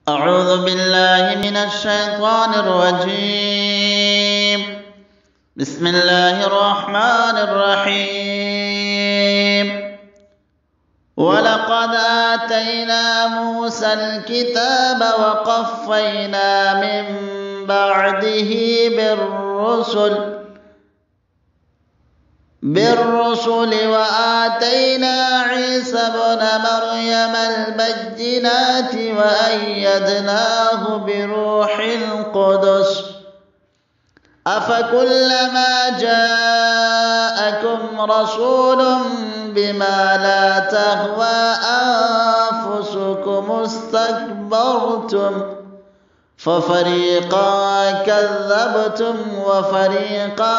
أعوذ بالله من الشيطان الرجيم. بسم الله الرحمن الرحيم. ولقد آتينا موسى الكتاب وقفينا من بعده بالرسل وآتينا عيسى ابن مريم البينات وأيدناه بروح القدس أفكلما جاءكم رسول بما لا تهوى أنفسكم استكبرتم ففريقا كذبتم وفريقا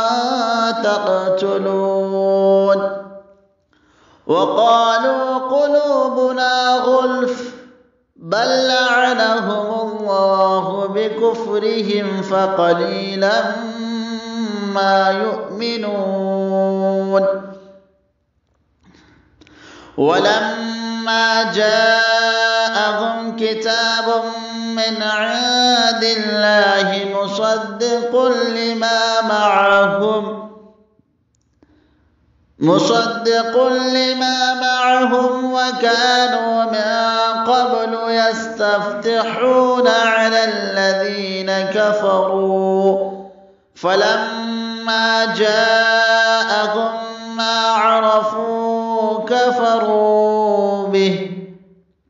تقتلون وقالوا قلوبنا غلف بل لعنهم الله بكفرهم فقليلا ما يؤمنون. ولما جاءهم كتاب من عند الله مصدق لما معهم وكانوا من قبل يستفتحون على الذين كفروا فلما جاءهم ما عرفوا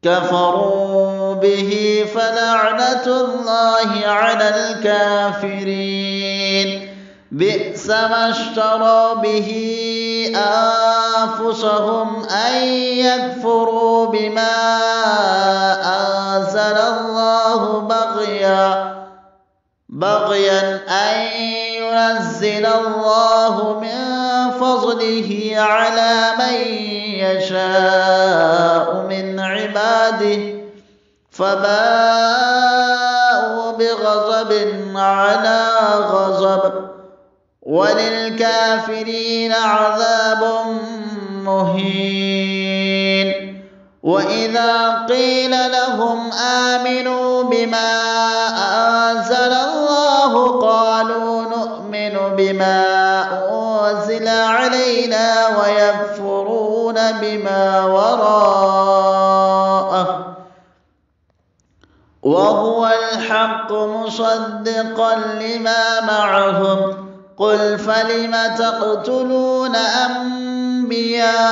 كفروا به فلعنة الله على الكافرين. بئس ما اشتروا به أنفسهم أن يكفروا بما أنزل الله بغيا أن ينزل الله من فضله على من يشاء من عباده فباءوا بغضب على غضب وللكافرين عذاب مهين. وإذا قيل لهم آمنوا بما أنزل الله قالوا نؤمن بما أنزل علينا ويكفرون بما وراءه وهو الحق مصدقا لما معهم. قل فلم تقتلون أنبياء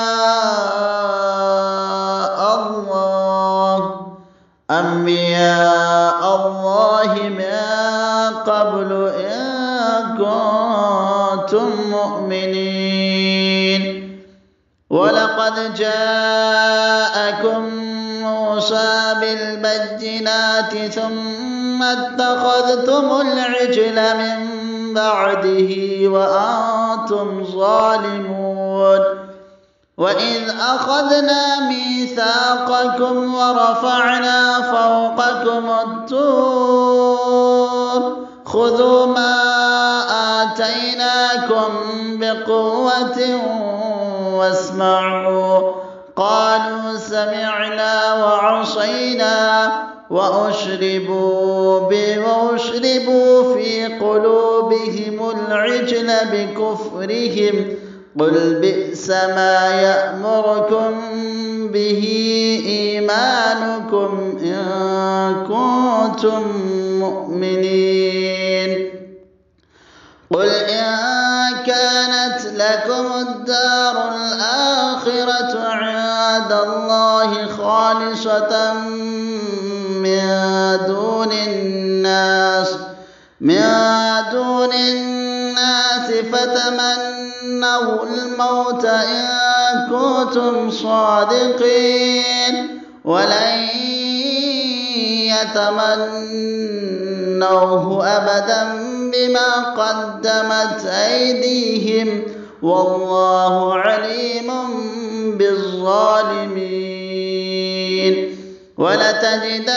الله من قبل إن كنتم مؤمنين. ولقد جاءكم موسى بالبينات ثم اتخذتم العجل من بعده وأنتم ظالمون. وإذ أخذنا ميثاقكم ورفعنا فوقكم الطور خذوا ما آتيناكم بقوة واسمعوا قالوا سمعنا وعصينا وأشربوا في قلوبهم العجل بكفرهم. قل بئس ما يأمركم به إيمانكم إن كنتم مؤمنين. قل إن كانت لكم الدار الآخرة عند الله خالصة من دون الناس فتمنوا الموت إن كنتم صادقين ولن يتمنوه أبدا بما قدمت أيديهم والله عليم بالظالمين. ولتجدنهم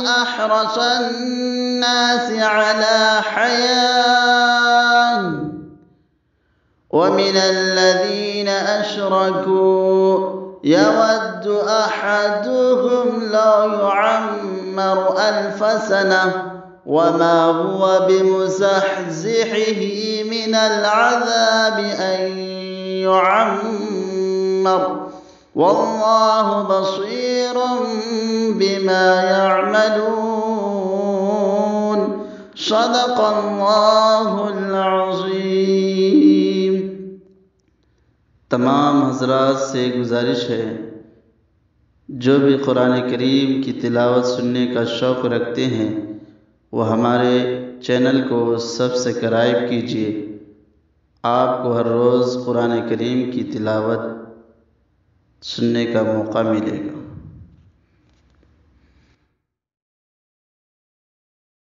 أحرص الناس على حياة ومن الذين أشركوا यवद्दु अहदुहुम ला युअम्मरु अल्फ सनह वमा हुवा बिमुज़हज़िहिही मिनल अज़ाबि अन युअम्मर वल्लाहु बसीरुम बिमा यअमलून। सदक़ल्लाहुल अज़ीम। तमाम हज़रात से गुजारिश है, जो भी कुरान करीम की तिलावत सुनने का शौक़ रखते हैं वो हमारे चैनल को सब्सक्राइब कीजिए। आपको हर रोज़ कुरान करीम की तिलावत सुनने का मौका मिलेगा।